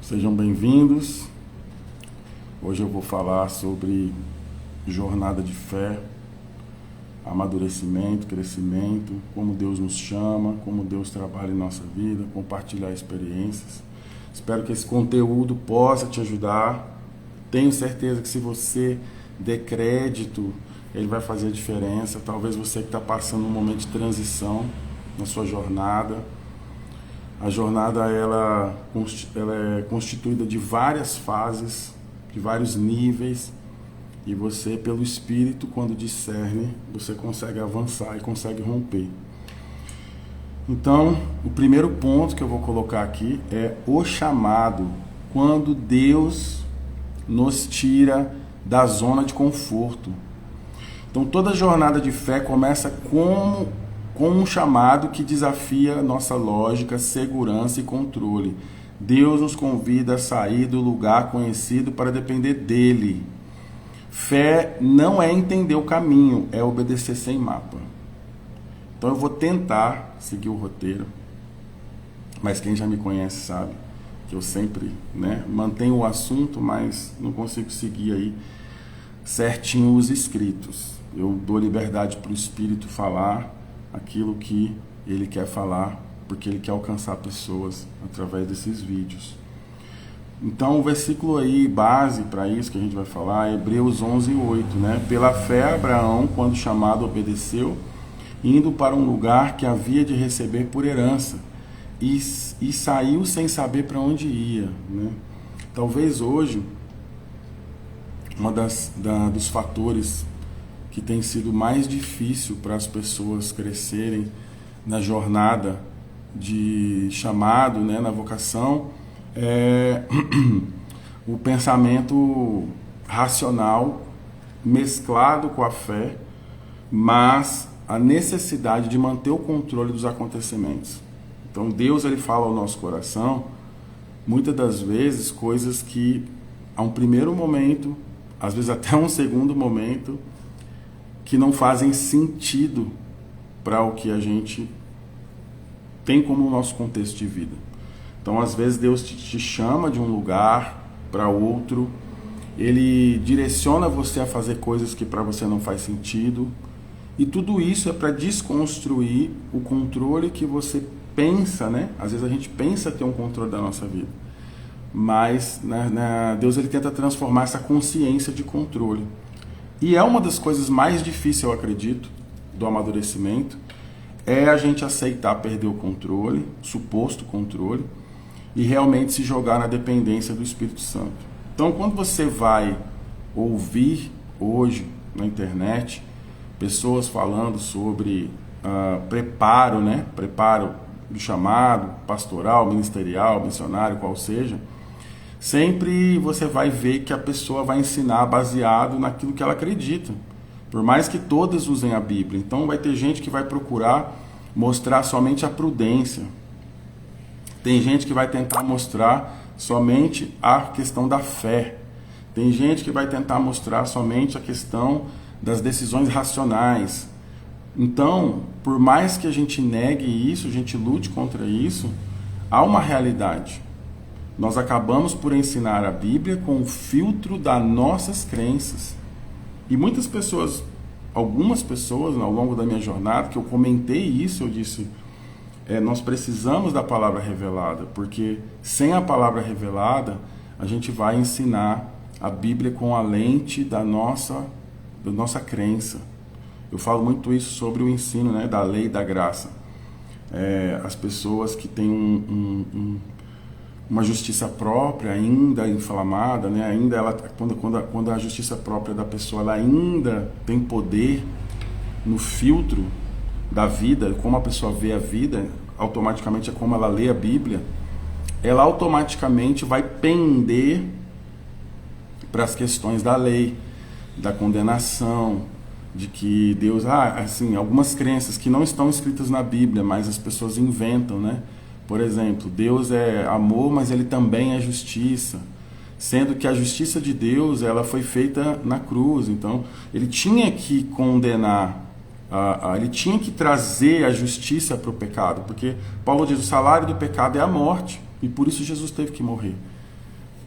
Sejam bem-vindos. Hoje eu vou falar sobre jornada de fé, amadurecimento, crescimento, como Deus nos chama, como Deus trabalha em nossa vida, compartilhar experiências. Espero que esse conteúdo possa te ajudar. Tenho certeza que se você der crédito, ele vai fazer a diferença. Talvez você que está passando um momento de transição na sua jornada. A jornada ela é constituída de várias fases, de vários níveis, e você, pelo Espírito, quando discerne, você consegue avançar e consegue romper. Então, o primeiro ponto que eu vou colocar aqui é o chamado, quando Deus nos tira da zona de conforto. Então, toda jornada de fé começa com um chamado que desafia nossa lógica, segurança e controle. Deus nos convida a sair do lugar conhecido para depender dele. Fé não é entender o caminho, é obedecer sem mapa. Então eu vou tentar seguir o roteiro, mas quem já me conhece sabe que eu sempre mantenho o assunto, mas não consigo seguir aí certinho os escritos. Eu dou liberdade para o Espírito falar aquilo que ele quer falar, porque ele quer alcançar pessoas através desses vídeos. Então o versículo aí base para isso que a gente vai falar é Hebreus 11:8, Pela fé Abraão, quando chamado, obedeceu, indo para um lugar que havia de receber por herança, e saiu sem saber para onde ia, Talvez hoje dos fatores que tem sido mais difícil para as pessoas crescerem na jornada de chamado, na vocação, é o pensamento racional mesclado com a fé, mas a necessidade de manter o controle dos acontecimentos. Então Deus ele fala ao nosso coração, muitas das vezes, coisas que a um primeiro momento, às vezes até um segundo momento, que não fazem sentido para o que a gente tem como nosso contexto de vida. Então, às vezes, Deus te chama de um lugar para outro, Ele direciona você a fazer coisas que para você não faz sentido, e tudo isso é para desconstruir o controle que você pensa, Às vezes a gente pensa ter um controle da nossa vida, mas Deus ele tenta transformar essa consciência de controle. E é uma das coisas mais difíceis, eu acredito, do amadurecimento, é a gente aceitar perder o controle, suposto controle, e realmente se jogar na dependência do Espírito Santo. Então, quando você vai ouvir hoje na internet pessoas falando sobre preparo, preparo do chamado, pastoral, ministerial, missionário, qual seja, sempre você vai ver que a pessoa vai ensinar baseado naquilo que ela acredita, por mais que todas usem a Bíblia. Então vai ter gente que vai procurar mostrar somente a prudência, tem gente que vai tentar mostrar somente a questão da fé, tem gente que vai tentar mostrar somente a questão das decisões racionais. Então, por mais que a gente negue isso, a gente lute contra isso, há uma realidade. Nós acabamos por ensinar a Bíblia com o filtro das nossas crenças. E muitas pessoas, algumas pessoas ao longo da minha jornada, que eu comentei isso, eu disse, nós precisamos da palavra revelada, porque sem a palavra revelada, a gente vai ensinar a Bíblia com a lente da nossa crença. Eu falo muito isso sobre o ensino da lei e da graça. As pessoas que têm uma justiça própria ainda inflamada, ainda ela, quando a justiça própria da pessoa ela ainda tem poder no filtro da vida, como a pessoa vê a vida, automaticamente é como ela lê a Bíblia, ela automaticamente vai pender para as questões da lei, da condenação, de que Deus, algumas crenças que não estão escritas na Bíblia, mas as pessoas inventam, Por exemplo, Deus é amor, mas Ele também é justiça. Sendo que a justiça de Deus ela foi feita na cruz. Então, Ele tinha que condenar, Ele tinha que trazer a justiça para o pecado. Porque Paulo diz, o salário do pecado é a morte. E por isso Jesus teve que morrer.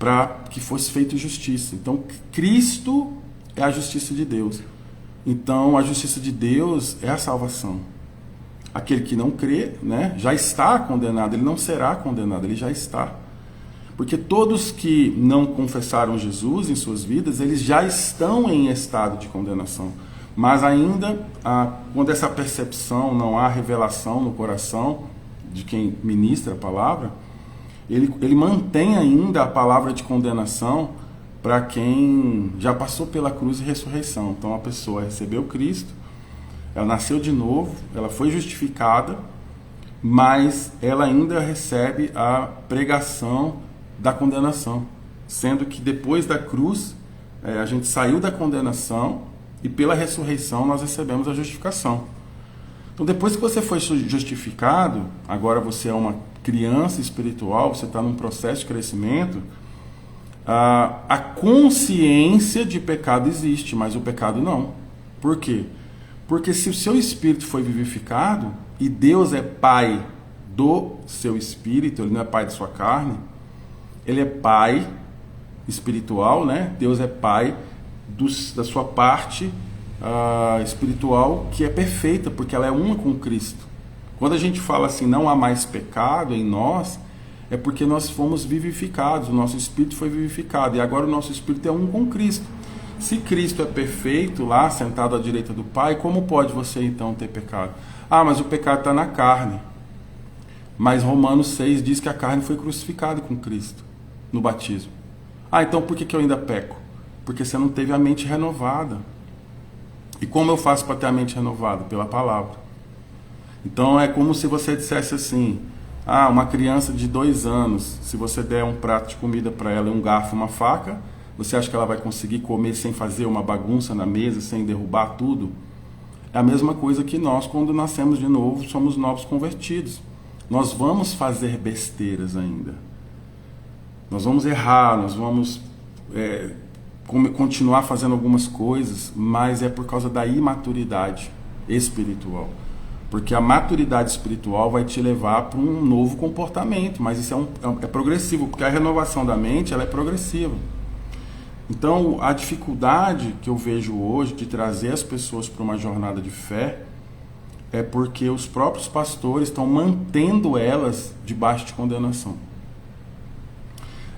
para que fosse feita justiça. Então, Cristo é a justiça de Deus. Então, a justiça de Deus é a salvação. Aquele que não crê, né, já está condenado, ele não será condenado, ele já está. Porque todos que não confessaram Jesus em suas vidas, eles já estão em estado de condenação. Mas ainda, quando essa percepção, não há revelação no coração de quem ministra a palavra, ele mantém ainda a palavra de condenação para quem já passou pela cruz e ressurreição. Então a pessoa recebeu Cristo, ela nasceu de novo, ela foi justificada, mas ela ainda recebe a pregação da condenação, sendo que depois da cruz a gente saiu da condenação e pela ressurreição nós recebemos a justificação. Então depois que você foi justificado, agora você é uma criança espiritual, você está num processo de crescimento, a consciência de pecado existe, mas o pecado não. Por quê? Porque se o seu espírito foi vivificado, e Deus é pai do seu espírito, ele não é pai de sua carne, ele é pai espiritual, né? Deus é pai da sua parte espiritual, que é perfeita, porque ela é uma com Cristo. Quando a gente fala assim, não há mais pecado em nós, é porque nós fomos vivificados, o nosso espírito foi vivificado, e agora o nosso espírito é um com Cristo. Se Cristo é perfeito, lá sentado à direita do Pai, como pode você então ter pecado? Ah, mas o pecado está na carne. Mas Romanos 6 diz que a carne foi crucificada com Cristo no batismo. Ah, então por que eu ainda peco? Porque você não teve a mente renovada. E como eu faço para ter a mente renovada? Pela palavra. Então é como se você dissesse assim, uma criança de 2 anos, se você der um prato de comida para ela, um garfo, uma faca, você acha que ela vai conseguir comer sem fazer uma bagunça na mesa, sem derrubar tudo? É a mesma coisa que nós, quando nascemos de novo, somos novos convertidos. Nós vamos fazer besteiras ainda. Nós vamos errar, nós vamos continuar fazendo algumas coisas, mas é por causa da imaturidade espiritual. Porque a maturidade espiritual vai te levar para um novo comportamento, mas isso é progressivo, porque a renovação da mente ela é progressiva. Então, a dificuldade que eu vejo hoje de trazer as pessoas para uma jornada de fé é porque os próprios pastores estão mantendo elas debaixo de condenação.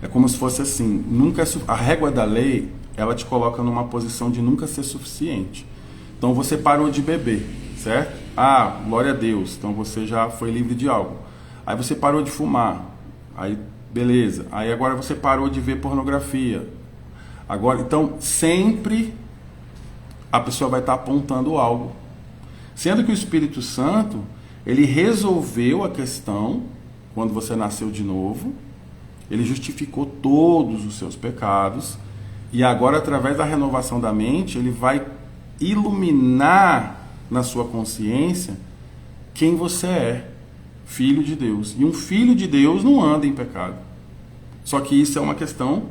É como se fosse assim, a régua da lei, ela te coloca numa posição de nunca ser suficiente. Então, você parou de beber, certo? Glória a Deus, então você já foi livre de algo. Aí você parou de fumar, aí beleza. Aí agora você parou de ver pornografia. Agora, então, sempre a pessoa vai estar apontando algo. Sendo que o Espírito Santo, ele resolveu a questão quando você nasceu de novo, ele justificou todos os seus pecados, e agora, através da renovação da mente, ele vai iluminar na sua consciência quem você é, filho de Deus. E um filho de Deus não anda em pecado. Só que isso é uma questão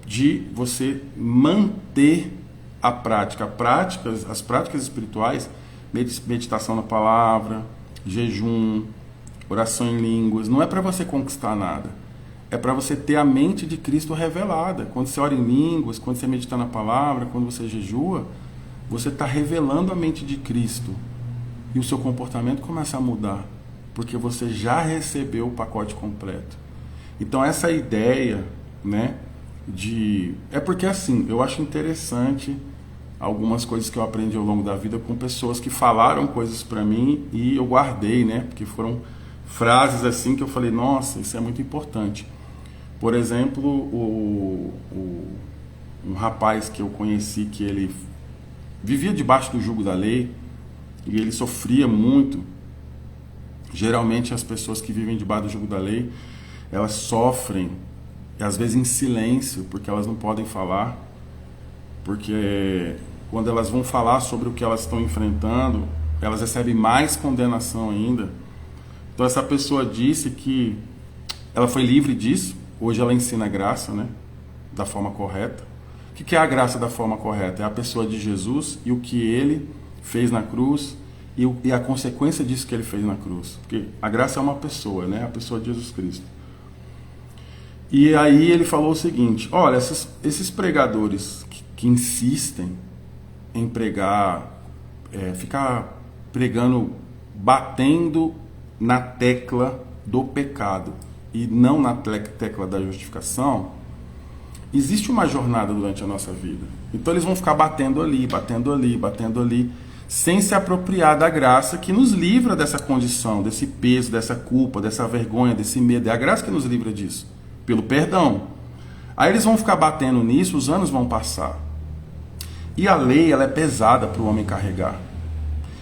de você manter a prática. As práticas espirituais, meditação na palavra, jejum, oração em línguas, não é para você conquistar nada. É para você ter a mente de Cristo revelada. Quando você ora em línguas, quando você medita na palavra, quando você jejua, você está revelando a mente de Cristo. E o seu comportamento começa a mudar, porque você já recebeu o pacote completo. Então essa ideia, né, é porque assim, eu acho interessante algumas coisas que eu aprendi ao longo da vida com pessoas que falaram coisas para mim e eu guardei, né, porque foram frases assim que eu falei, nossa, isso é muito importante. Por exemplo, um rapaz que eu conheci que ele vivia debaixo do jugo da lei e ele sofria muito. Geralmente as pessoas que vivem debaixo do jugo da lei, elas sofrem, e às vezes em silêncio, porque elas não podem falar, porque quando elas vão falar sobre o que elas estão enfrentando, elas recebem mais condenação ainda. Então essa pessoa disse que ela foi livre disso, hoje ela ensina a graça, né, da forma correta. O que é a graça da forma correta? É a pessoa de Jesus e o que ele fez na cruz e a consequência disso que ele fez na cruz. Porque a graça é uma pessoa, né? A pessoa de Jesus Cristo. E aí ele falou o seguinte: olha, esses pregadores que insistem em pregar, ficar pregando, batendo na tecla do pecado e não na tecla da justificação, existe uma jornada durante a nossa vida. Então eles vão ficar batendo ali, batendo ali, batendo ali, sem se apropriar da graça que nos livra dessa condição, desse peso, dessa culpa, dessa vergonha, desse medo. É a graça que nos livra disso, pelo perdão. Aí eles vão ficar batendo nisso, os anos vão passar. E a lei, ela é pesada para o homem carregar.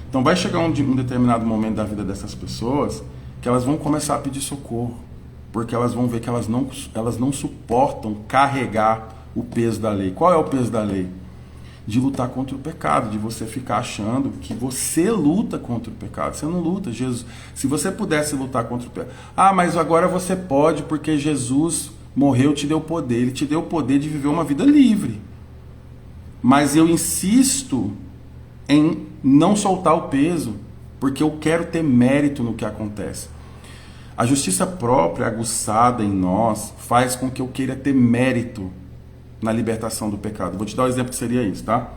Então vai chegar um determinado momento da vida dessas pessoas que elas vão começar a pedir socorro, porque elas vão ver que elas não suportam carregar o peso da lei. Qual é o peso da lei? De lutar contra o pecado, de você ficar achando que você luta contra o pecado. Você não luta. Jesus, se você pudesse lutar contra o pecado, mas agora você pode, porque Jesus morreu, te deu poder. Ele te deu o poder de viver uma vida livre. Mas eu insisto em não soltar o peso, porque eu quero ter mérito no que acontece. A justiça própria, aguçada em nós, faz com que eu queira ter mérito na libertação do pecado. Vou te dar um exemplo que seria isso, tá?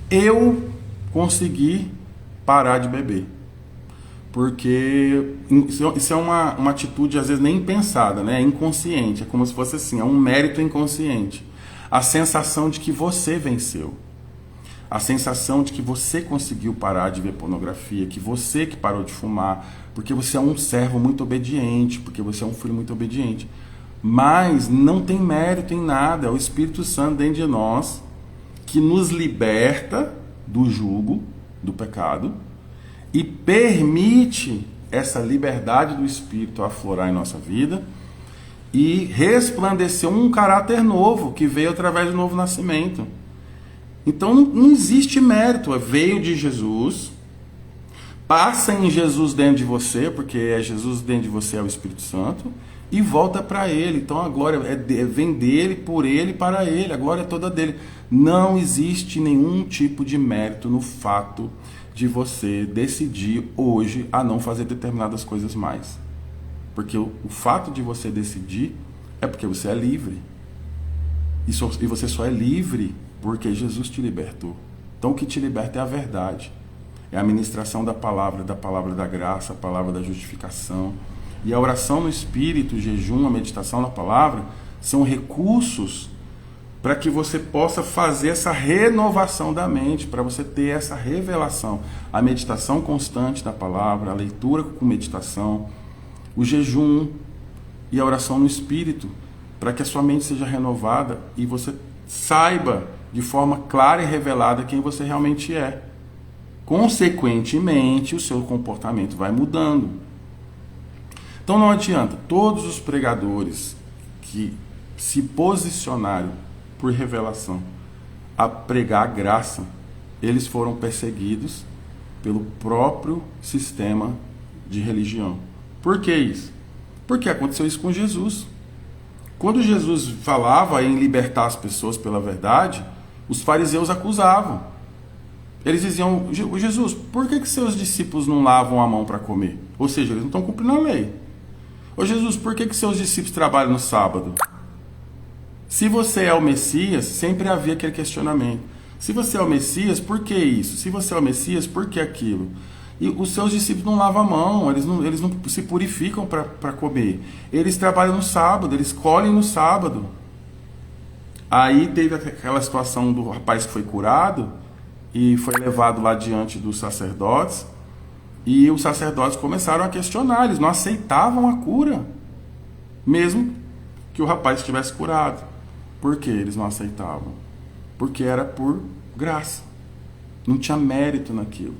Eu consegui parar de beber. Porque isso é uma atitude, às vezes, nem pensada, né? É inconsciente. É como se fosse assim, é um mérito inconsciente. A sensação de que você venceu. A sensação de que você conseguiu parar de ver pornografia, que você que parou de fumar, porque você é um servo muito obediente, porque você é um filho muito obediente. Mas não tem mérito em nada, é o Espírito Santo dentro de nós que nos liberta do jugo, do pecado, e permite essa liberdade do Espírito aflorar em nossa vida e resplandecer um caráter novo que veio através do novo nascimento. Então não existe mérito, veio de Jesus, passa em Jesus dentro de você, porque é Jesus dentro de você, é o Espírito Santo, e volta para Ele. Então a glória vem dele, por Ele, para Ele, a glória é toda dele. Não existe nenhum tipo de mérito no fato de você decidir hoje a não fazer determinadas coisas mais. Porque o fato de você decidir é porque você é livre. E você só é livre porque Jesus te libertou. Então o que te liberta é a verdade. É a ministração da palavra da graça, a palavra da justificação. E a oração no Espírito, o jejum, a meditação na palavra, são recursos para que você possa fazer essa renovação da mente, para você ter essa revelação. A meditação constante da palavra, a leitura com meditação, o jejum e a oração no Espírito, para que a sua mente seja renovada e você saiba de forma clara e revelada quem você realmente é. Consequentemente, o seu comportamento vai mudando. Então não adianta, todos os pregadores que se posicionaram por revelação a pregar a graça, eles foram perseguidos pelo próprio sistema de religião. Por que isso? Porque aconteceu isso com Jesus. Quando Jesus falava em libertar as pessoas pela verdade, os fariseus acusavam. Eles diziam: Jesus, por que seus discípulos não lavam a mão para comer? Ou seja, eles não estão cumprindo a lei. Ô Jesus, por que seus discípulos trabalham no sábado? Se você é o Messias, sempre havia aquele questionamento. Se você é o Messias, por que isso? Se você é o Messias, por que aquilo? E os seus discípulos não lavam a mão, eles não se purificam para comer. Eles trabalham no sábado, eles colhem no sábado. Aí teve aquela situação do rapaz que foi curado e foi levado lá diante dos sacerdotes. E os sacerdotes começaram a questionar, eles não aceitavam a cura, mesmo que o rapaz estivesse curado. Por que eles não aceitavam? Porque era por graça. Não tinha mérito naquilo.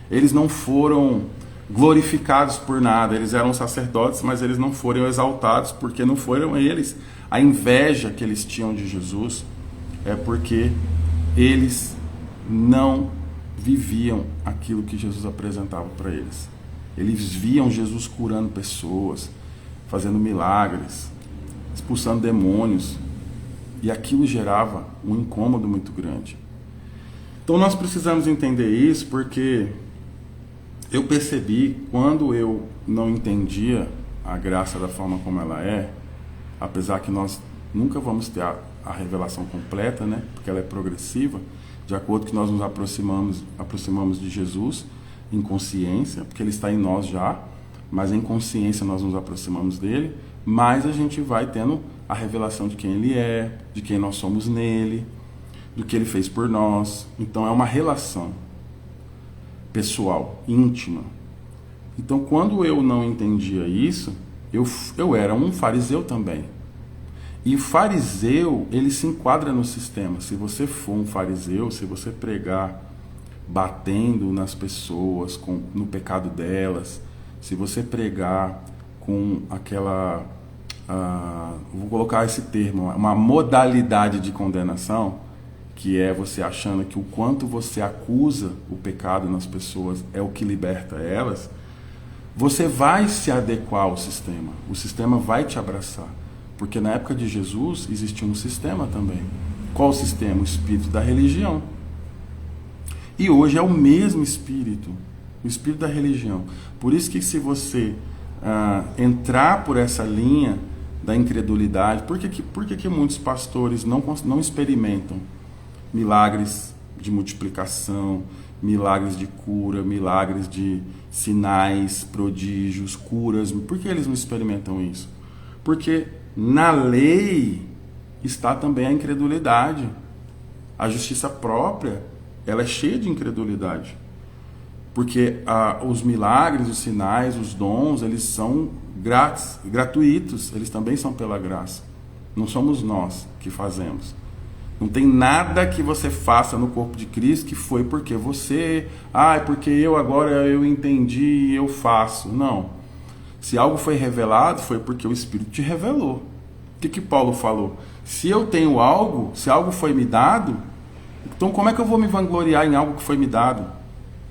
Eles não foram glorificados por nada. Eles eram sacerdotes, mas eles não foram exaltados, porque não foram eles. A inveja que eles tinham de Jesus é porque eles não viviam aquilo que Jesus apresentava para eles. Eles viam Jesus curando pessoas, fazendo milagres, expulsando demônios, e aquilo gerava um incômodo muito grande. Então nós precisamos entender isso, porque eu percebi, quando eu não entendia a graça da forma como ela é, apesar que nós nunca vamos ter a revelação completa, né? Porque ela é progressiva, de acordo que nós nos aproximamos de Jesus em consciência, porque Ele está em nós já, mas em consciência nós nos aproximamos dele, mais a gente vai tendo a revelação de quem Ele é, de quem nós somos nele, do que Ele fez por nós. Então é uma relação pessoal, íntima. Então quando eu não entendia isso, eu era um fariseu também. E o fariseu, ele se enquadra no sistema. Se você for um fariseu, se você pregar batendo nas pessoas, no pecado delas, se você pregar com aquela, vou colocar esse termo, uma modalidade de condenação, que é você achando que o quanto você acusa o pecado nas pessoas é o que liberta elas, você vai se adequar ao sistema. O sistema vai te abraçar. Porque na época de Jesus existia um sistema também. Qual o sistema? O espírito da religião. E hoje é o mesmo espírito, o espírito da religião. Por isso que se você entrar por essa linha da incredulidade, por que muitos pastores não experimentam milagres de multiplicação, milagres de cura, milagres de sinais, prodígios, curas? Por que eles não experimentam isso? Porque na lei está também a incredulidade. A justiça própria, ela é cheia de incredulidade. Porque os milagres, os sinais, os dons, eles são gratuitos, eles também são pela graça. Não somos nós que fazemos. Não tem nada que você faça no corpo de Cristo que foi porque você, porque eu entendi e eu faço. Não. Se algo foi revelado, foi porque o Espírito te revelou. O que Paulo falou? Se eu tenho algo, se algo foi me dado, então como é que eu vou me vangloriar em algo que foi me dado?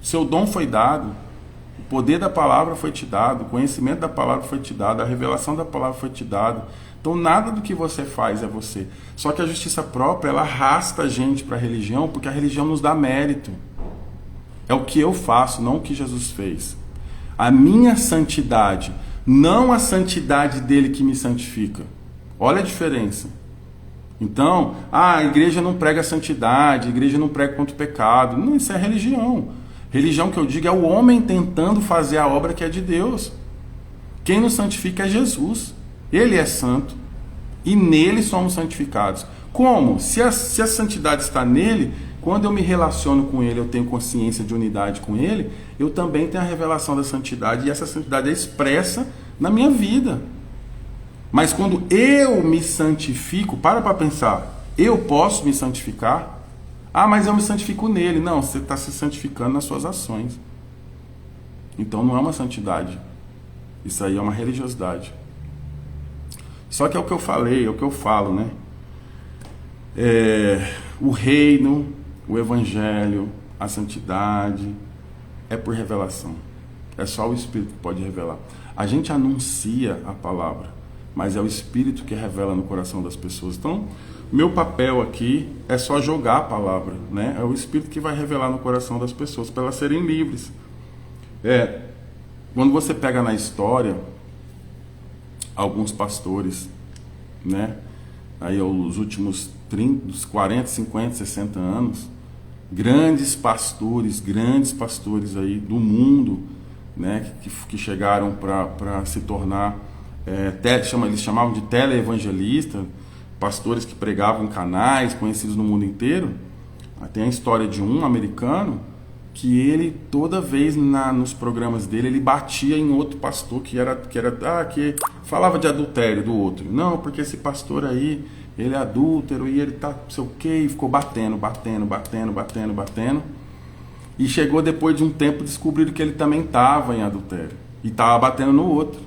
Seu dom foi dado, o poder da palavra foi te dado, o conhecimento da palavra foi te dado, a revelação da palavra foi te dado. Então nada do que você faz é você. Só que a justiça própria, ela arrasta a gente para a religião, porque a religião nos dá mérito. É o que eu faço, não o que Jesus fez. A minha santidade, não a santidade dele que me santifica. Olha a diferença. Então, a igreja não prega santidade, a igreja não prega contra o pecado. Não, isso é religião. Religião que eu digo é o homem tentando fazer a obra que é de Deus. Quem nos santifica é Jesus. Ele é santo e nele somos santificados. Como? Se a santidade está nele, quando eu me relaciono com ele, eu tenho consciência de unidade com ele, eu também tenho a revelação da santidade, e essa santidade é expressa na minha vida. Mas quando eu me santifico, para pensar, eu posso me santificar? Mas eu me santifico nele. Não, você está se santificando nas suas ações. Então não é uma santidade. Isso aí é uma religiosidade. Só que é o que eu falei, é o que eu falo, né? O reino, o evangelho, a santidade é por revelação. É só o Espírito que pode revelar. A gente anuncia a palavra, mas é o Espírito que revela no coração das pessoas. Então, meu papel aqui é só jogar a palavra, né? É o Espírito que vai revelar no coração das pessoas para elas serem livres. Quando você pega na história alguns pastores, né? Aí os últimos 30, 40, 50, 60 anos, grandes pastores aí do mundo, né? Que chegaram para se tornar, eles chamavam de teleevangelista, pastores que pregavam em canais conhecidos no mundo inteiro. Tem a história de um americano que ele, toda vez nos programas dele, ele batia em outro pastor que falava de adultério do outro. Não, porque esse pastor aí, ele é adúltero e ele tá não sei o que, e ficou batendo. E chegou depois de um tempo, descobriram que ele também estava em adultério e estava batendo no outro.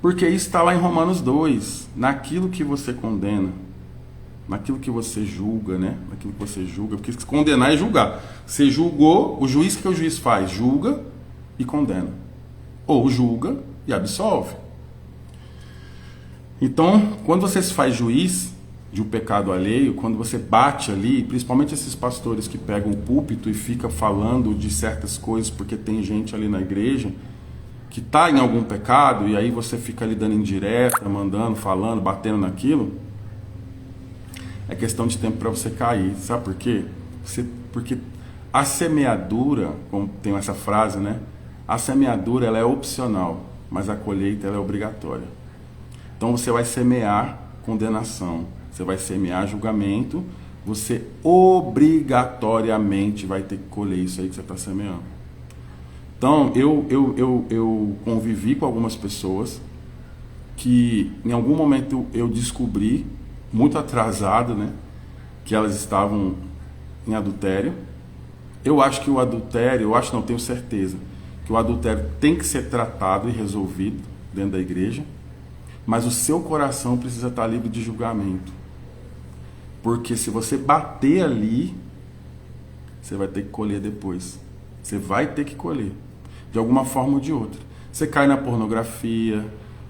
Porque isso está lá em Romanos 2, naquilo que você condena, naquilo que você julga, né? Naquilo que você julga, porque condenar é julgar. Você julgou, o juiz, o que o juiz faz? Julga e condena. Ou julga e absolve. Então, quando você se faz juiz de um pecado alheio, quando você bate ali, principalmente esses pastores que pegam o púlpito e fica falando de certas coisas porque tem gente ali na igreja que está em algum pecado, e aí você fica ali dando indireta, mandando, falando, batendo naquilo, é questão de tempo para você cair. Sabe por quê? Porque a semeadura, como tem essa frase, né? A semeadura ela é opcional, mas a colheita ela é obrigatória. Então você vai semear condenação, você vai semear julgamento, você obrigatoriamente vai ter que colher isso aí que você está semeando. Então eu convivi com algumas pessoas que em algum momento eu descobri, muito atrasado, né, que elas estavam em adultério. Eu acho que o adultério, eu acho não, tenho certeza, que o adultério tem que ser tratado e resolvido dentro da igreja, mas o seu coração precisa estar livre de julgamento. Porque se você bater ali, você vai ter que colher depois. Você vai ter que colher, de alguma forma ou de outra. Você cai na pornografia,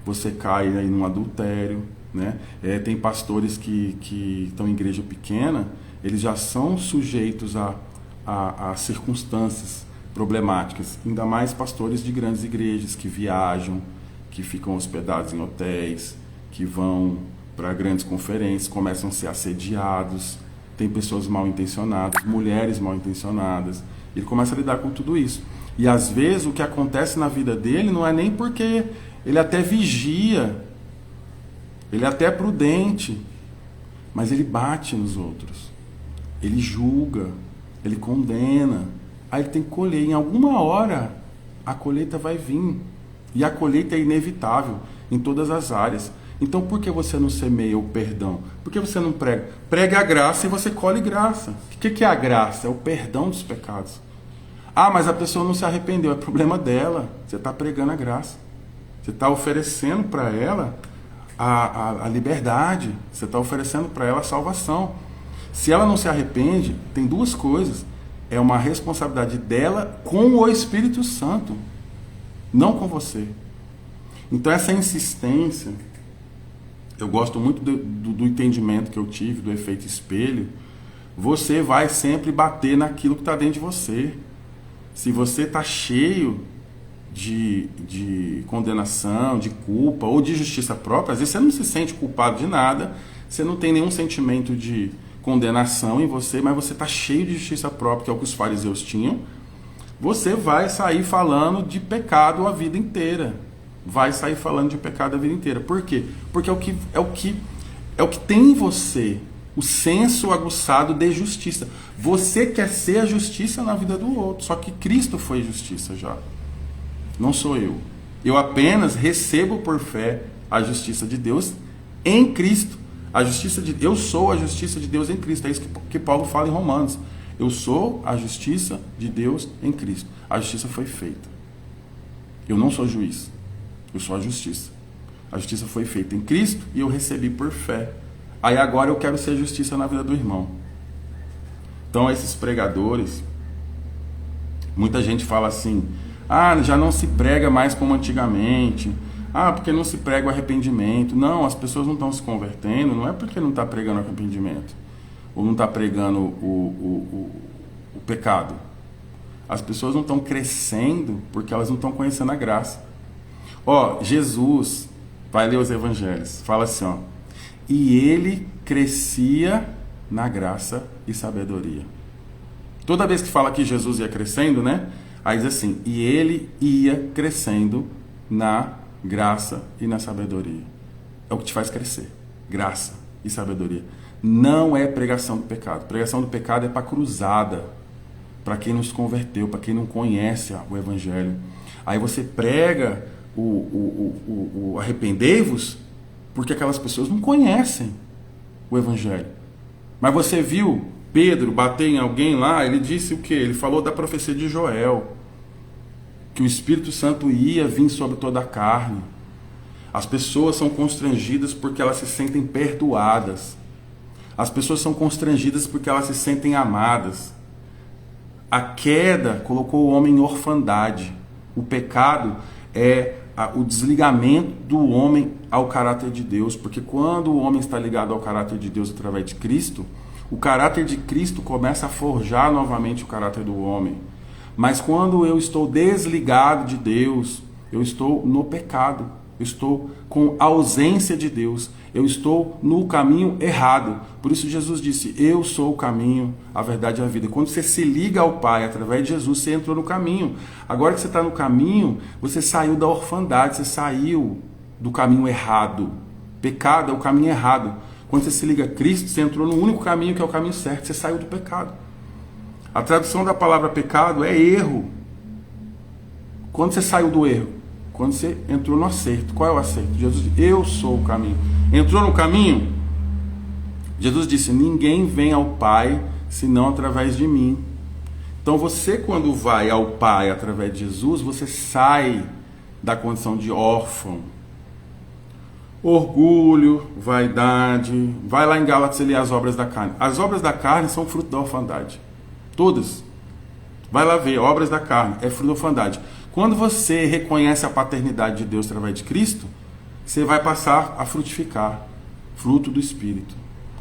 você cai aí num adultério, né? Tem pastores que estão em igreja pequena, eles já são sujeitos a circunstâncias problemáticas, ainda mais pastores de grandes igrejas que viajam, que ficam hospedados em hotéis, que vão para grandes conferências, começam a ser assediados, tem pessoas mal intencionadas, mulheres mal intencionadas, ele começa a lidar com tudo isso. E às vezes o que acontece na vida dele não é nem porque ele até vigia, ele é até prudente, mas ele bate nos outros, ele julga, ele condena. Aí ele tem que colher. Em alguma hora a colheita vai vir. E a colheita é inevitável em todas as áreas. Então por que você não semeia o perdão? Por que você não prega? Prega a graça e você colhe graça. O que é a graça? É o perdão dos pecados. Ah, mas a pessoa não se arrependeu. É problema dela. Você está pregando a graça. Você está oferecendo para ela a liberdade. Você está oferecendo para ela a salvação. Se ela não se arrepende, tem duas coisas. É uma responsabilidade dela com o Espírito Santo, não com você. Então essa insistência, eu gosto muito do entendimento que eu tive, do efeito espelho. Você vai sempre bater naquilo que está dentro de você. Se você está cheio de condenação, de culpa ou de justiça própria, às vezes você não se sente culpado de nada, você não tem nenhum sentimento de condenação em você, mas você está cheio de justiça própria, que é o que os fariseus tinham, você vai sair falando de pecado a vida inteira. Vai sair falando de pecado a vida inteira. Por quê? Porque é o que tem em você, o senso aguçado de justiça. Você quer ser a justiça na vida do outro, só que Cristo foi justiça já. Não sou eu. Eu apenas recebo por fé a justiça de Deus em Cristo. Eu sou a justiça de Deus em Cristo. É isso que Paulo fala em Romanos. Eu sou a justiça de Deus em Cristo. A justiça foi feita. Eu não sou juiz. Eu sou a justiça. A justiça foi feita em Cristo e eu recebi por fé. Aí agora eu quero ser justiça na vida do irmão. Então esses pregadores, muita gente fala assim, já não se prega mais como antigamente. Porque não se prega o arrependimento. Não, as pessoas não estão se convertendo, não é porque não está pregando arrependimento, ou não está pregando o pecado. As pessoas não estão crescendo porque elas não estão conhecendo a graça. Jesus, vai ler os evangelhos, fala assim, e ele crescia na graça e sabedoria. Toda vez que fala que Jesus ia crescendo, né? Aí diz assim, e ele ia crescendo na graça e na sabedoria. É o que te faz crescer. Graça e sabedoria. Não é pregação do pecado. Pregação do pecado é para cruzada, para quem não se converteu, para quem não conhece o evangelho. Aí você prega o arrependei-vos, porque aquelas pessoas não conhecem o evangelho. Mas você viu Pedro bater em alguém lá, ele disse o quê? Ele falou da profecia de Joel, que o Espírito Santo ia vir sobre toda a carne. As pessoas são constrangidas porque elas se sentem perdoadas. As pessoas são constrangidas porque elas se sentem amadas. A queda colocou o homem em orfandade. O pecado é o desligamento do homem ao caráter de Deus, porque quando o homem está ligado ao caráter de Deus através de Cristo, o caráter de Cristo começa a forjar novamente o caráter do homem. Mas quando eu estou desligado de Deus, Eu estou no pecado. Eu estou com ausência de Deus. Eu estou no caminho errado. Por isso Jesus disse, eu sou o caminho, a verdade e a vida. Quando você se liga ao Pai através de Jesus, você entrou no caminho. Agora que você está no caminho, você saiu da orfandade, você saiu do caminho errado. Pecado é o caminho errado. Quando você se liga a Cristo, você entrou no único caminho que é o caminho certo. Você saiu do pecado. A tradução da palavra pecado é erro. Quando você saiu do erro? Quando você entrou no acerto. Qual é o acerto? Jesus disse, eu sou o caminho. Entrou no caminho? Jesus disse, ninguém vem ao Pai senão através de mim. Então você, quando vai ao Pai através de Jesus, você sai da condição de órfão. Orgulho, vaidade. Vai lá em Gálatas e lê as obras da carne. As obras da carne são fruto da orfandade. Todas. Vai lá ver, obras da carne, é fruto da orfandade. Quando você reconhece a paternidade de Deus através de Cristo, você vai passar a frutificar, fruto do Espírito.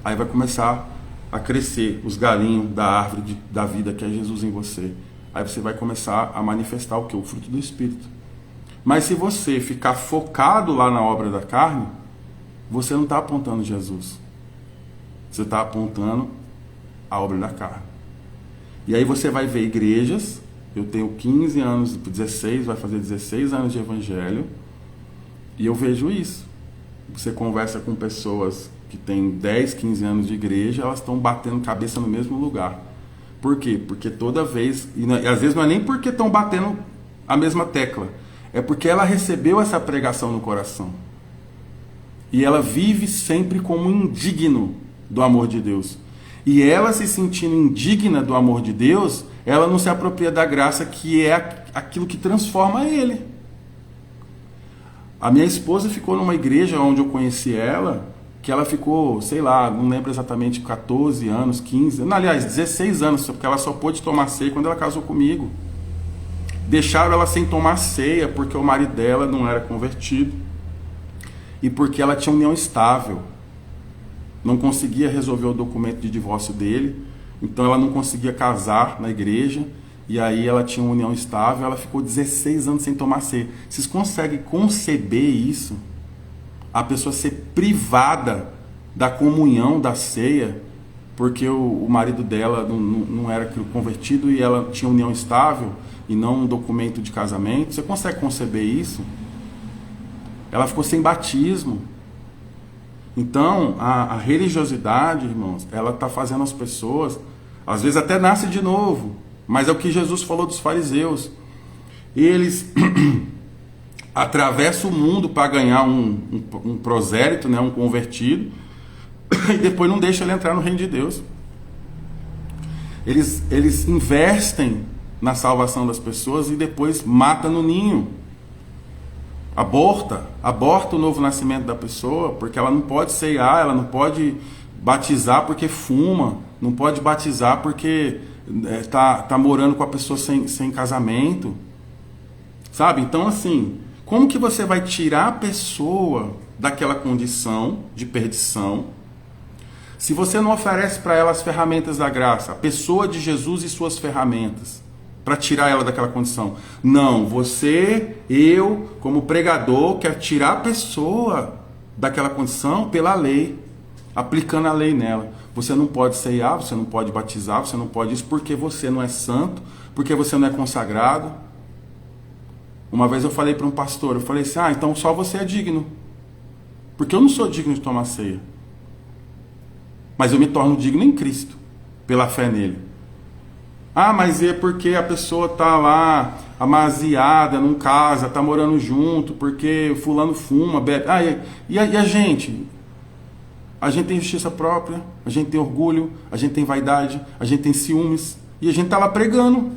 Aí vai começar a crescer os galinhos da árvore da vida que é Jesus em você. Aí você vai começar a manifestar o que? O fruto do Espírito. Mas se você ficar focado lá na obra da carne, você não está apontando Jesus. Você está apontando a obra da carne. E aí você vai ver igrejas. Eu tenho 15 anos, 16, vai fazer 16 anos de evangelho, e eu vejo isso. Você conversa com pessoas que têm 10, 15 anos de igreja, elas estão batendo cabeça no mesmo lugar. Por quê? Porque toda vez, e às vezes não é nem porque estão batendo a mesma tecla, é porque ela recebeu essa pregação no coração. E ela vive sempre como indigno do amor de Deus. E ela se sentindo indigna do amor de Deus, ela não se apropria da graça que é aquilo que transforma ele. A minha esposa ficou numa igreja onde eu conheci ela, que ela ficou, sei lá, não lembro exatamente, 14 anos, 15, aliás, 16 anos, porque ela só pôde tomar ceia quando ela casou comigo. Deixaram ela sem tomar ceia, porque o marido dela não era convertido, e porque ela tinha união estável. Não conseguia resolver o documento de divórcio dele, então ela não conseguia casar na igreja, e aí ela tinha uma união estável, ela ficou 16 anos sem tomar ceia. Vocês conseguem conceber isso? A pessoa ser privada da comunhão, da ceia, porque o marido dela não era convertido e ela tinha união estável e não um documento de casamento? Você consegue conceber isso? Ela ficou sem batismo. Então, a religiosidade, irmãos, ela está fazendo as pessoas, às vezes até nasce de novo, mas é o que Jesus falou dos fariseus. Eles atravessam o mundo para ganhar um prosélito, né, um convertido, e depois não deixam ele entrar no reino de Deus. Eles investem na salvação das pessoas e depois matam no ninho. Aborta o novo nascimento da pessoa, porque ela não pode ceiar, ela não pode batizar porque fuma, não pode batizar porque tá morando com a pessoa sem casamento, sabe? Então, assim, como que você vai tirar a pessoa daquela condição de perdição se você não oferece para ela as ferramentas da graça, a pessoa de Jesus e suas ferramentas, para tirar ela daquela condição? Não, eu, como pregador, quero tirar a pessoa daquela condição pela lei, aplicando a lei nela. Você não pode ceiar, você não pode batizar, você não pode isso porque você não é santo, porque você não é consagrado. Uma vez eu falei para um pastor, eu falei assim, então só você é digno, porque eu não sou digno de tomar ceia, mas eu me torno digno em Cristo, pela fé nele. Mas é porque a pessoa está lá, amaziada, não casa, está morando junto, porque fulano fuma, bebe. E a gente? A gente tem justiça própria, a gente tem orgulho, a gente tem vaidade, a gente tem ciúmes, e a gente está lá pregando.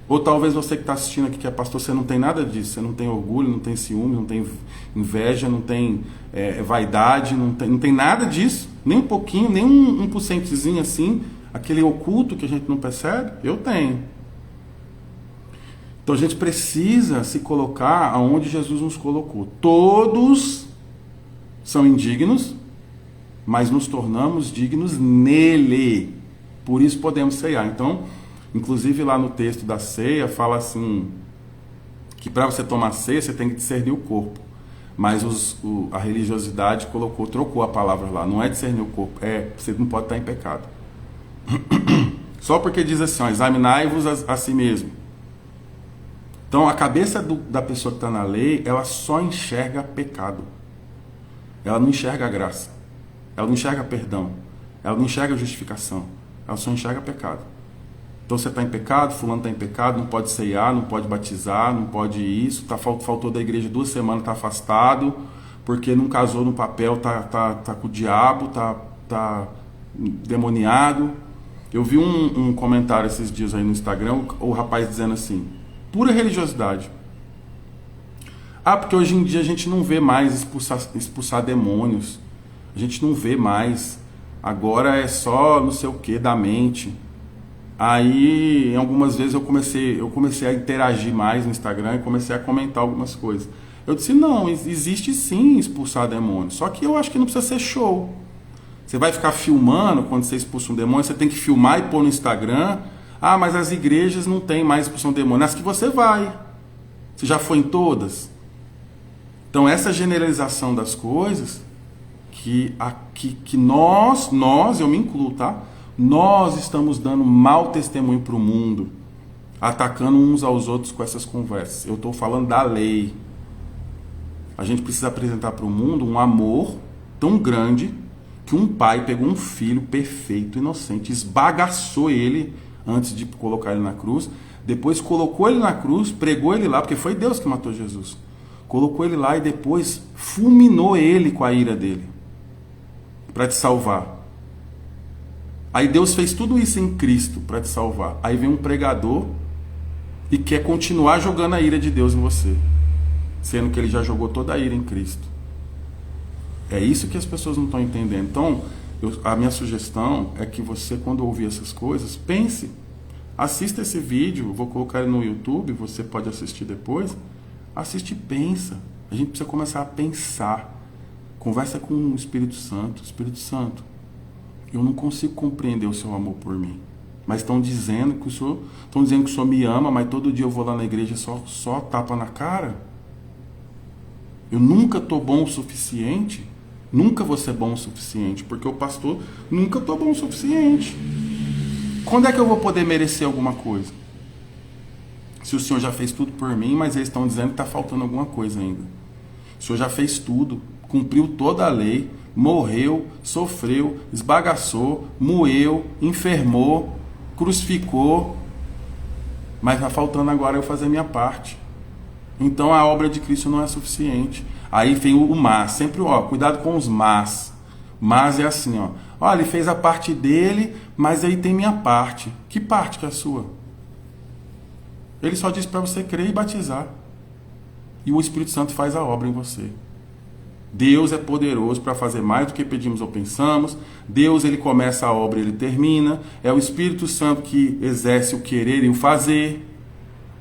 Ou talvez você que está assistindo aqui, que é pastor, você não tem nada disso, você não tem orgulho, não tem ciúmes, não tem inveja, não tem vaidade, não tem nada disso, nem um pouquinho, nem um porcentozinho assim, aquele oculto que a gente não percebe. Eu tenho. Então a gente precisa se colocar aonde Jesus nos colocou. Todos são indignos, mas nos tornamos dignos nele. Por isso podemos ceiar. Então, inclusive lá no texto da ceia fala assim, que para você tomar ceia, você tem que discernir o corpo. Mas a religiosidade trocou a palavra lá. Não é discernir o corpo, você não pode estar em pecado. Só porque diz assim, ó, examinai-vos a si mesmo. Então a cabeça da pessoa que está na lei, ela só enxerga pecado. Ela não enxerga graça. Ela não enxerga perdão. Ela não enxerga justificação. Ela só enxerga pecado. Então você está em pecado, fulano está em pecado, não pode ceiar, não pode batizar, não pode isso, faltou da igreja 2 semanas, está afastado, porque não casou no papel, tá com o diabo, tá demoniado. Eu vi um comentário esses dias aí no Instagram, o rapaz dizendo assim, pura religiosidade. Porque hoje em dia a gente não vê mais expulsar demônios, a gente não vê mais, agora é só não sei o que da mente. Aí, algumas vezes eu comecei a interagir mais no Instagram e comecei a comentar algumas coisas. Eu disse, não, existe sim expulsar demônios, só que eu acho que não precisa ser show. Você vai ficar filmando quando você expulsa um demônio, você tem que filmar e pôr no Instagram. Mas as igrejas não tem mais expulsão de demônio. As que você vai. Você já foi em todas? Então essa generalização das coisas, que nós, eu me incluo, tá? Nós estamos dando mau testemunho para o mundo, atacando uns aos outros com essas conversas. Eu estou falando da lei. A gente precisa apresentar para o mundo um amor tão grande que um pai pegou um filho perfeito, inocente, esbagaçou ele antes de colocar ele na cruz, depois colocou ele na cruz, pregou ele lá, porque foi Deus que matou Jesus. Colocou ele lá e depois fulminou ele com a ira dele, para te salvar. Aí Deus fez tudo isso em Cristo para te salvar. Aí vem um pregador e quer continuar jogando a ira de Deus em você, sendo que ele já jogou toda a ira em Cristo. É isso que as pessoas não estão entendendo. Então, a minha sugestão é que você, quando ouvir essas coisas, pense. Assista esse vídeo, vou colocar ele no YouTube, você pode assistir depois. Assiste e pensa. A gente precisa começar a pensar. Conversa com o Espírito Santo. Espírito Santo, eu não consigo compreender o seu amor por mim. Mas estão dizendo que o senhor me ama, mas todo dia eu vou lá na igreja só tapa na cara. Eu nunca estou bom o suficiente. Nunca vou ser bom o suficiente, porque o pastor nunca estou bom o suficiente. Quando é que eu vou poder merecer alguma coisa? Se o Senhor já fez tudo por mim, mas eles estão dizendo que está faltando alguma coisa ainda. O Senhor já fez tudo, cumpriu toda a lei, morreu, sofreu, esbagaçou, moeu, enfermou, crucificou, mas está faltando agora eu fazer a minha parte. Então a obra de Cristo não é suficiente. Aí vem o mas, sempre cuidado com os mas. Mas é assim, ele fez a parte dele, mas aí tem minha parte. Que parte que é a sua? Ele só diz para você crer e batizar. E o Espírito Santo faz a obra em você. Deus é poderoso para fazer mais do que pedimos ou pensamos. Deus, ele começa a obra e ele termina. É o Espírito Santo que exerce o querer e o fazer.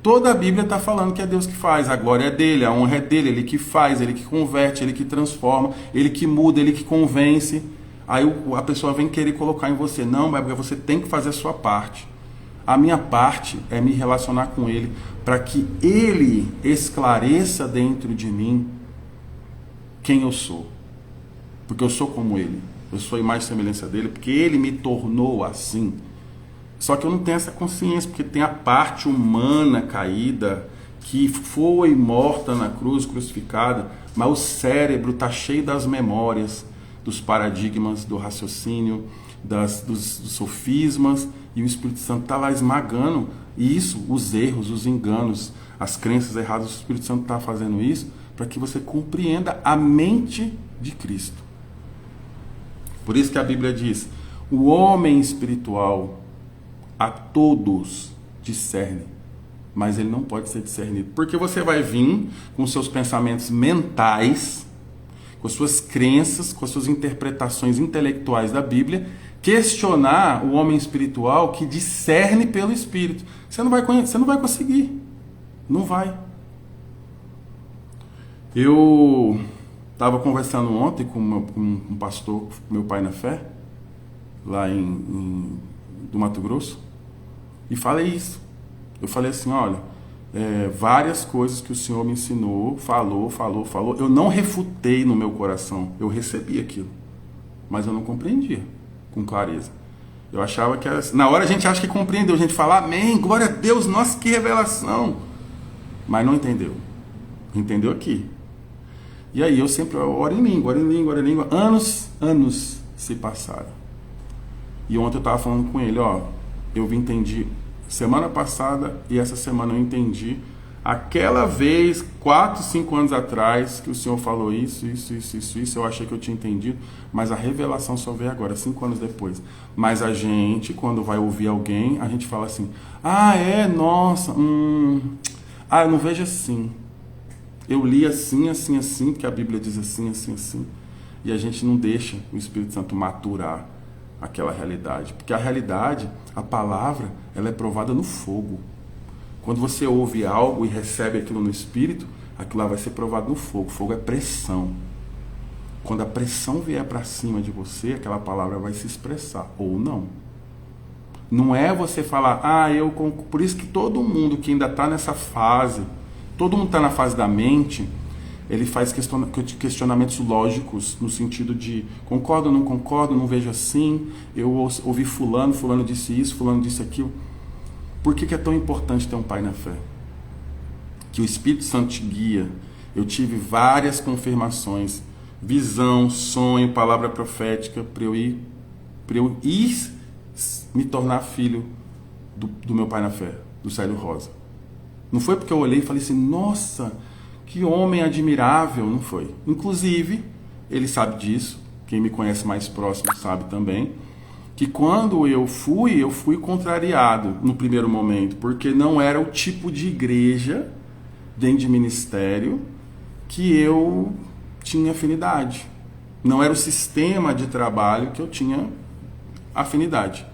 Toda a Bíblia está falando que é Deus que faz. A glória é dele, a honra é dele. Ele que faz, ele que converte, ele que transforma, ele que muda, ele que convence. Aí a pessoa vem querer colocar em você. Não, mas você tem que fazer a sua parte. A minha parte é me relacionar com ele para que ele esclareça dentro de mim quem eu sou. Porque eu sou como ele. Eu sou a imagem e semelhança dele, porque ele me tornou assim. Só que eu não tenho essa consciência, porque tem a parte humana caída, que foi morta na cruz, crucificada, mas o cérebro está cheio das memórias, dos paradigmas, do raciocínio, dos sofismas, e o Espírito Santo está lá esmagando isso, os erros, os enganos, as crenças erradas. O Espírito Santo está fazendo isso para que você compreenda a mente de Cristo. Por isso que a Bíblia diz, o homem espiritual a todos discerne, mas ele não pode ser discernido, porque você vai vir com seus pensamentos mentais, com as suas crenças, com as suas interpretações intelectuais da Bíblia, questionar o homem espiritual que discerne pelo Espírito. Você não vai conseguir, não vai. Eu estava conversando ontem com um pastor, meu pai na fé, lá do Mato Grosso, e falei isso. Eu falei assim, olha, várias coisas que o Senhor me ensinou, falou. Eu não refutei no meu coração, eu recebi aquilo, mas eu não compreendia com clareza. Eu achava que era... Na hora a gente acha que compreendeu, a gente fala amém, glória a Deus, nossa, que revelação. Mas não entendeu. Entendeu aqui. E aí eu sempre oro em língua. Anos se passaram. E ontem eu estava falando com ele, eu entendi semana passada e essa semana eu entendi aquela vez, 4, 5 anos atrás, que o Senhor falou isso, eu achei que eu tinha entendido, mas a revelação só veio agora, 5 anos depois. Mas a gente, quando vai ouvir alguém, a gente fala assim, nossa, eu não vejo assim. Eu li assim, porque a Bíblia diz assim. E a gente não deixa o Espírito Santo maturar aquela realidade. Porque a realidade, a palavra, ela é provada no fogo. Quando você ouve algo e recebe aquilo no Espírito, aquilo lá vai ser provado no fogo. Fogo é pressão. Quando a pressão vier para cima de você, aquela palavra vai se expressar, ou não. Não é você falar, por isso que todo mundo que ainda está nessa fase, todo mundo está na fase da mente, ele faz questionamentos lógicos, no sentido de concordo ou não concordo, não vejo assim, eu ouvi fulano disse isso, fulano disse aquilo. Por que é tão importante ter um pai na fé? Que o Espírito Santo te guia. Eu tive várias confirmações, visão, sonho, palavra profética, para eu ir me tornar filho do meu pai na fé, do Célio Rosa. Não foi porque eu olhei e falei assim, nossa, que homem admirável, não foi. Inclusive, ele sabe disso, quem me conhece mais próximo sabe também, que quando eu fui contrariado no primeiro momento, porque não era o tipo de igreja, dentro de ministério, que eu tinha afinidade. Não era o sistema de trabalho que eu tinha afinidade.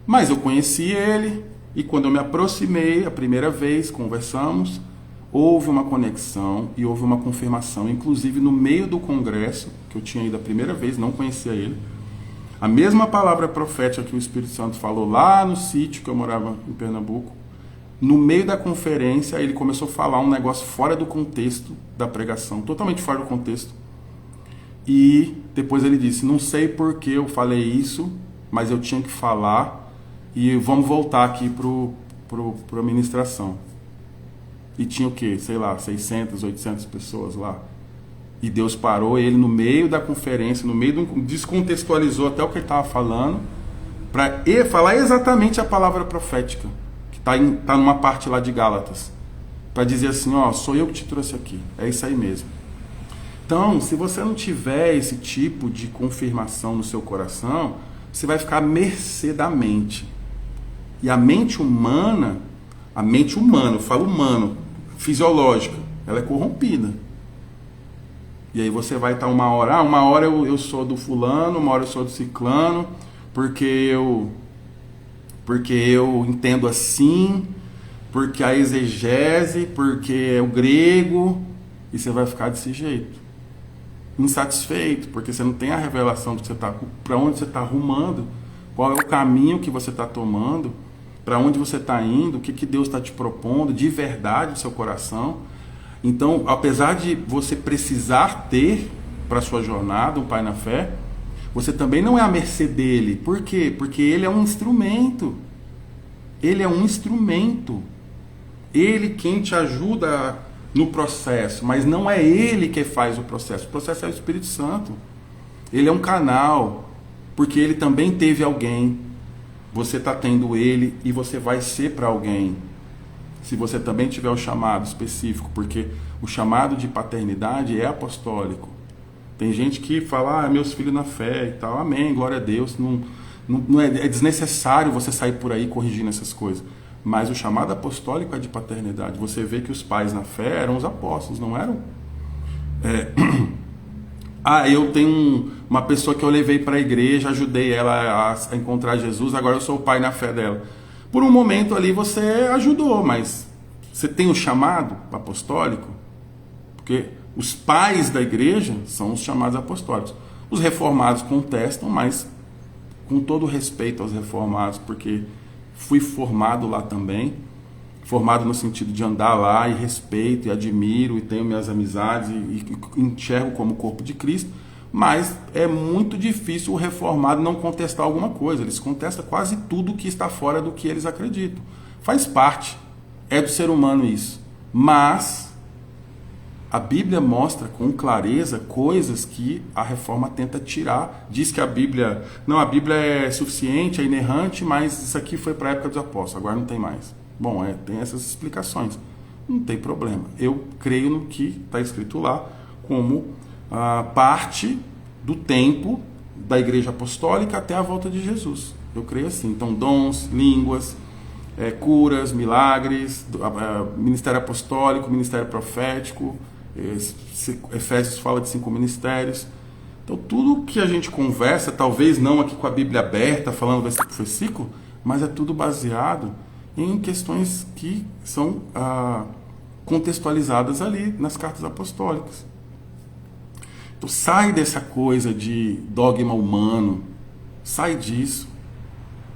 Mas eu conheci ele, e quando eu me aproximei a primeira vez, conversamos, houve uma conexão e houve uma confirmação, inclusive no meio do congresso, que eu tinha ido a primeira vez, não conhecia ele, a mesma palavra profética que o Espírito Santo falou lá no sítio que eu morava em Pernambuco, no meio da conferência ele começou a falar um negócio fora do contexto da pregação, totalmente fora do contexto, e depois ele disse, não sei por que eu falei isso, mas eu tinha que falar, e vamos voltar aqui para a ministração. E tinha o quê? Sei lá, 600, 800 pessoas lá. E Deus parou ele no meio da conferência, descontextualizou até o que ele estava falando, para falar exatamente a palavra profética, que está numa parte lá de Gálatas, para dizer assim, sou eu que te trouxe aqui, é isso aí mesmo. Então, se você não tiver esse tipo de confirmação no seu coração, você vai ficar à mercê da mente. E a mente humana, eu falo humano, fisiológica, ela é corrompida. E aí você vai estar uma hora eu sou do fulano, uma hora eu sou do ciclano, porque eu entendo assim, porque a exegese, porque é o grego, e você vai ficar desse jeito. Insatisfeito, porque você não tem a revelação de para onde você está arrumando, qual é o caminho que você está tomando, para onde você está indo, o que Deus está te propondo, de verdade, do seu coração. Então, apesar de você precisar ter para a sua jornada um pai na fé, você também não é à mercê dele. Por quê? Porque ele é um instrumento. Ele é um instrumento. Ele quem te ajuda no processo, mas não é ele que faz o processo. O processo é o Espírito Santo. Ele é um canal, porque ele também teve alguém. Você está tendo ele e você vai ser para alguém. Se você também tiver o chamado específico, porque o chamado de paternidade é apostólico. Tem gente que fala, meus filhos na fé e tal, amém, glória a Deus. Não é desnecessário você sair por aí corrigindo essas coisas. Mas o chamado apostólico é de paternidade. Você vê que os pais na fé eram os apóstolos, não eram? Eu tenho uma pessoa que eu levei para a igreja, ajudei ela a encontrar Jesus, agora eu sou o pai na fé dela. Por um momento ali você ajudou, mas você tem o chamado apostólico? Porque os pais da igreja são os chamados apostólicos. Os reformados contestam, mas com todo respeito aos reformados, porque fui formado lá também, formado no sentido de andar lá e respeito e admiro e tenho minhas amizades e enxergo como corpo de Cristo, mas é muito difícil o reformado não contestar alguma coisa. Eles contestam quase tudo que está fora do que eles acreditam. Faz parte, é do ser humano isso. Mas a Bíblia mostra com clareza coisas que a reforma tenta tirar. Diz que a Bíblia é suficiente, é inerrante, mas isso aqui foi para a época dos apóstolos, agora não tem mais. Bom, tem essas explicações. Não tem problema. Eu creio no que está escrito lá como parte do tempo da Igreja Apostólica até a volta de Jesus. Eu creio assim. Então, dons, línguas, curas, milagres, ministério apostólico, ministério profético, Efésios fala de 5 ministérios. Então, tudo que a gente conversa, talvez não aqui com a Bíblia aberta, falando versículo por versículo, mas é tudo baseado em questões que são contextualizadas ali nas cartas apostólicas. Então sai dessa coisa de dogma humano, sai disso.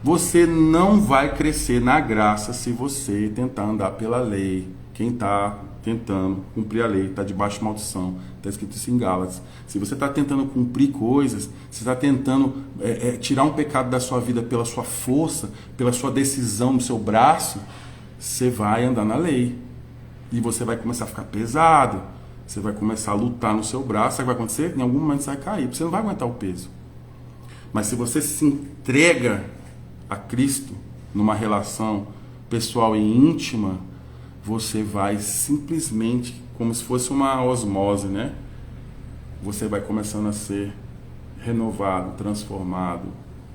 Você não vai crescer na graça se você tentar andar pela lei. Quem está tentando cumprir a lei está debaixo de maldição. Está escrito isso em Gálatas. Se você está tentando cumprir coisas, você está tentando tirar um pecado da sua vida pela sua força, pela sua decisão no seu braço, você vai andar na lei. E você vai começar a ficar pesado. Você vai começar a lutar no seu braço. Sabe o que vai acontecer? Em algum momento você vai cair. Você não vai aguentar o peso. Mas se você se entrega a Cristo numa relação pessoal e íntima, você vai simplesmente, como se fosse uma osmose, né? Você vai começando a ser renovado, transformado,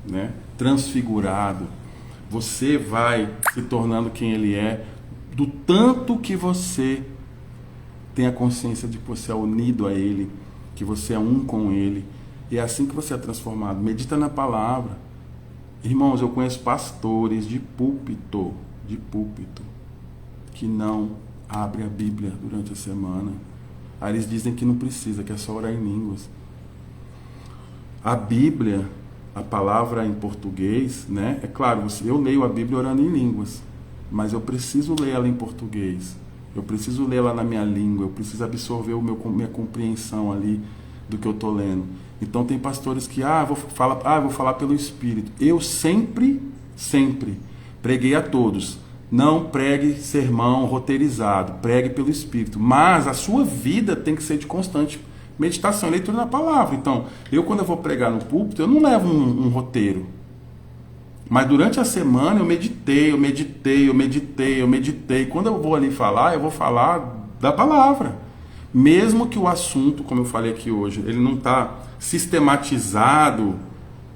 né? Transfigurado. Você vai se tornando quem Ele é, do tanto que você tem a consciência de que você é unido a Ele, que você é um com Ele. E é assim que você é transformado. Medita na palavra. Irmãos, eu conheço pastores de púlpito, que não abrem a Bíblia durante a semana. Aí eles dizem que não precisa, que é só orar em línguas. A Bíblia, a palavra em português, né? É claro, eu leio a Bíblia orando em línguas, mas eu preciso ler ela em português. Eu preciso ler ela na minha língua, eu preciso absorver minha compreensão ali do que eu estou lendo. Então tem pastores que, vou falar pelo Espírito. Eu sempre preguei a todos. Não pregue sermão roteirizado, pregue pelo Espírito. Mas a sua vida tem que ser de constante meditação e leitura da palavra. Então, quando eu vou pregar no púlpito, eu não levo um roteiro. Mas durante a semana eu meditei. Quando eu vou ali falar, eu vou falar da palavra. Mesmo que o assunto, como eu falei aqui hoje, ele não está sistematizado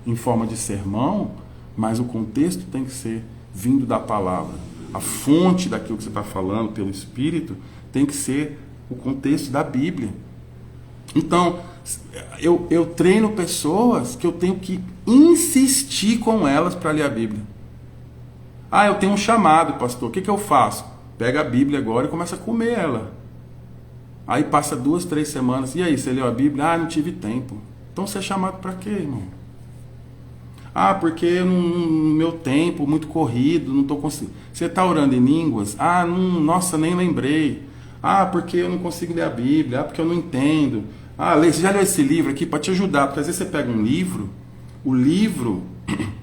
em forma de sermão, mas o contexto tem que ser vindo da palavra. A fonte daquilo que você está falando pelo Espírito tem que ser o contexto da Bíblia. Então, eu treino pessoas que eu tenho que insistir com elas para ler a Bíblia. Eu tenho um chamado, pastor, o que eu faço? Pega a Bíblia agora e começa a comer ela. Aí passa 2, 3 semanas, e aí, você leu a Bíblia? Não tive tempo. Então você é chamado para quê, irmão? Porque no meu tempo, muito corrido, não estou conseguindo. Você está orando em línguas? Nossa, nem lembrei. Porque eu não consigo ler a Bíblia. Porque eu não entendo. Você já leu esse livro aqui para te ajudar? Porque às vezes você pega um livro,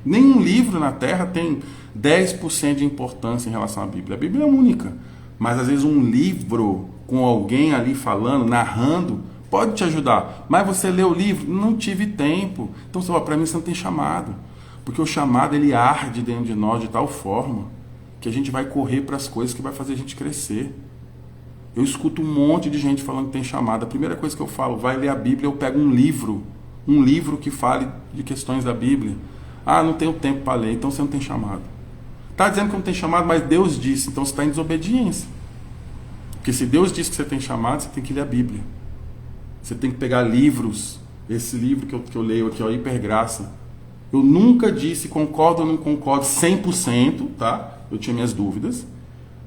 nenhum livro na Terra tem 10% de importância em relação à Bíblia. A Bíblia é única. Mas às vezes um livro com alguém ali falando, narrando, pode te ajudar. Mas você lê o livro? Não tive tempo. Então, para mim você não tem chamado. Porque o chamado, ele arde dentro de nós de tal forma que a gente vai correr para as coisas que vai fazer a gente crescer. Eu escuto um monte de gente falando que tem chamado. A primeira coisa que eu falo, vai ler a Bíblia, eu pego um livro que fale de questões da Bíblia. Não tenho tempo para ler, então você não tem chamado. Está dizendo que não tem chamado, mas Deus disse, então você está em desobediência. Porque se Deus disse que você tem chamado, você tem que ler a Bíblia. Você tem que pegar livros. Esse livro que eu leio aqui, Hipergraça. Eu nunca disse concordo ou não concordo 100%, tá? Eu tinha minhas dúvidas,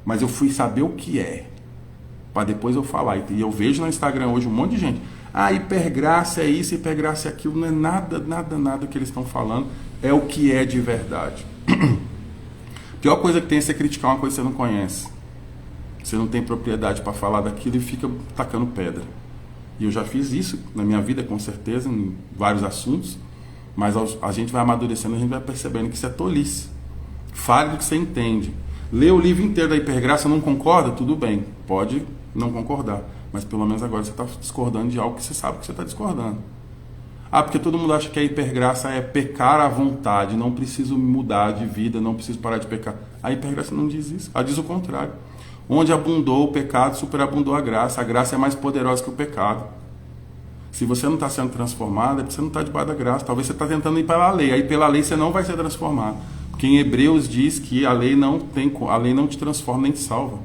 mas eu fui saber o que é, para depois eu falar. E eu vejo no Instagram hoje um monte de gente. Hipergraça é isso, hipergraça é aquilo. Não é nada que eles estão falando. É o que é de verdade. A pior coisa que tem é você criticar uma coisa que você não conhece. Você não tem propriedade para falar daquilo e fica tacando pedra. E eu já fiz isso na minha vida, com certeza, em vários assuntos, mas a gente vai amadurecendo, a gente vai percebendo que isso é tolice. Fale do que você entende. Lê o livro inteiro da hipergraça, não concorda? Tudo bem, pode não concordar, mas pelo menos agora você está discordando de algo que você sabe que você está discordando. Ah, porque todo mundo acha que a hipergraça é pecar à vontade, não preciso mudar de vida, não preciso parar de pecar. A hipergraça não diz isso, ela diz o contrário. Onde abundou o pecado, superabundou a graça é mais poderosa que o pecado. Se você não está sendo transformado, é porque você não está debaixo da graça, talvez você está tentando ir pela lei, aí pela lei você não vai ser transformado. Porque em Hebreus diz que a lei não te transforma nem te salva.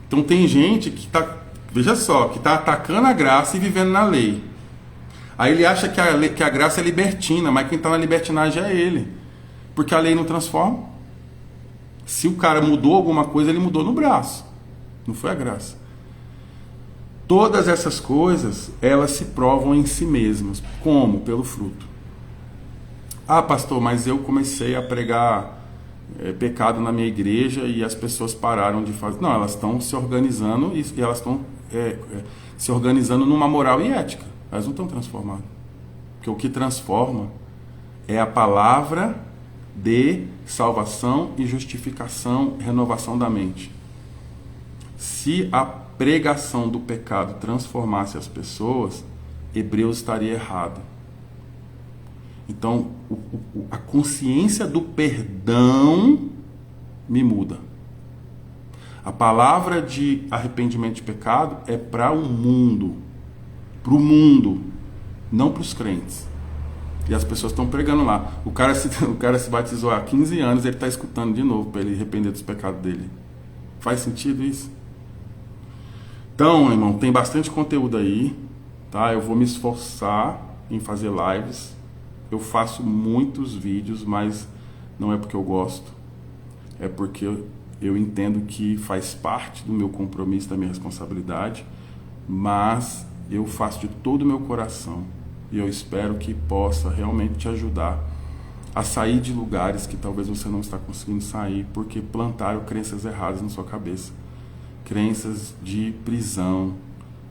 Então tem gente que está, veja só, que está atacando a graça e vivendo na lei. Aí ele acha que a graça é libertina, mas quem está na libertinagem é ele. Porque a lei não transforma. Se o cara mudou alguma coisa, ele mudou no braço. Não foi a graça. Todas essas coisas, elas se provam em si mesmas. Como? Pelo fruto. Ah, pastor, mas eu comecei a pregar pecado na minha igreja e as pessoas pararam de fazer. Não, elas estão se organizando e elas estão se organizando numa moral e ética. Elas não estão transformadas. Porque o que transforma é a palavra de salvação e justificação, renovação da mente. Se a pregação do pecado transformasse as pessoas, Hebreus estaria errado. Então, a consciência do perdão me muda. A palavra de arrependimento de pecado é para o mundo, não para os crentes. E as pessoas estão pregando lá. O cara se batizou há 15 anos, ele está escutando de novo para ele arrepender dos pecados dele. Faz sentido isso? Então, irmão, tem bastante conteúdo aí, tá? Eu vou me esforçar em fazer lives. Eu faço muitos vídeos, mas não é porque eu gosto. É porque eu entendo que faz parte do meu compromisso, da minha responsabilidade. Mas eu faço de todo o meu coração. E eu espero que possa realmente te ajudar a sair de lugares que talvez você não está conseguindo sair, porque plantaram crenças erradas na sua cabeça. Crenças de prisão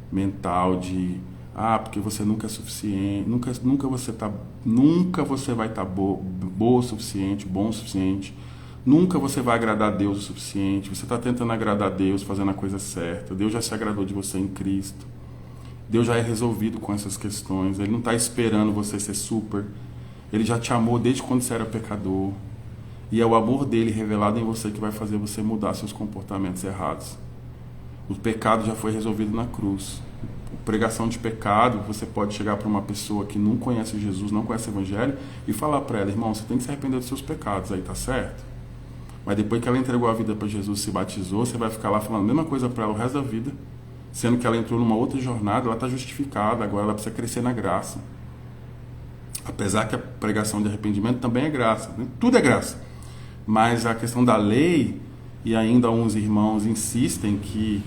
mental, de porque você nunca é suficiente, nunca você vai estar boa o suficiente, bom o suficiente, nunca você vai agradar a Deus o suficiente, você está tentando agradar a Deus fazendo a coisa certa, Deus já se agradou de você em Cristo, Deus já é resolvido com essas questões, Ele não está esperando você ser super, Ele já te amou desde quando você era pecador, e é o amor dele revelado em você que vai fazer você mudar seus comportamentos errados. O pecado já foi resolvido na cruz. Pregação de pecado, você pode chegar para uma pessoa que não conhece Jesus, não conhece o Evangelho, e falar para ela, irmão, você tem que se arrepender dos seus pecados, aí tá certo? Mas depois que ela entregou a vida para Jesus, se batizou, você vai ficar lá falando a mesma coisa para ela o resto da vida, sendo que ela entrou numa outra jornada, ela está justificada, agora ela precisa crescer na graça. Apesar que a pregação de arrependimento também é graça, né? Tudo é graça. Mas a questão da lei, e ainda alguns irmãos insistem que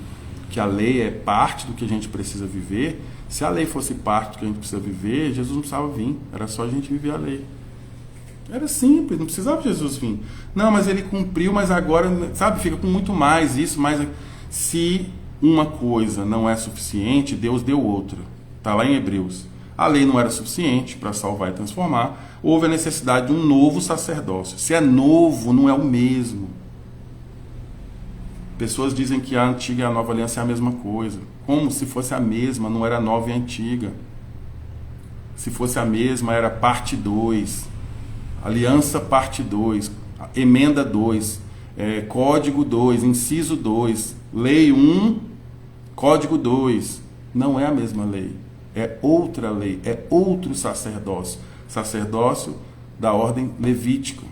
a lei é parte do que a gente precisa viver. Se a lei fosse parte do que a gente precisa viver, Jesus não precisava vir, era só a gente viver a lei. Era simples, não precisava Jesus vir. Não, mas ele cumpriu, mas agora, sabe, fica com muito mais isso, mais. Se uma coisa não é suficiente, Deus deu outra. Está lá em Hebreus. A lei não era suficiente para salvar e transformar, houve a necessidade de um novo sacerdócio. Se é novo, não é o mesmo. Pessoas dizem que a antiga e a nova aliança é a mesma coisa. Como se fosse a mesma, não era nova e antiga. Se fosse a mesma, era parte 2. Aliança parte 2. Emenda 2. Código 2. Inciso 2. Lei 1. Código 2. Não é a mesma lei. É outra lei. É outro sacerdócio. Sacerdócio da ordem levítico.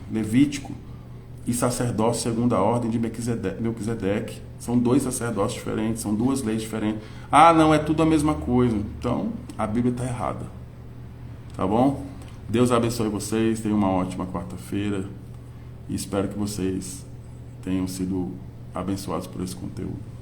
E sacerdócio segundo a ordem de Melquisedeque. São 2 sacerdócios diferentes, são 2 leis diferentes. Não, é tudo a mesma coisa. Então, a Bíblia está errada. Tá bom? Deus abençoe vocês, tenham uma ótima quarta-feira e espero que vocês tenham sido abençoados por esse conteúdo.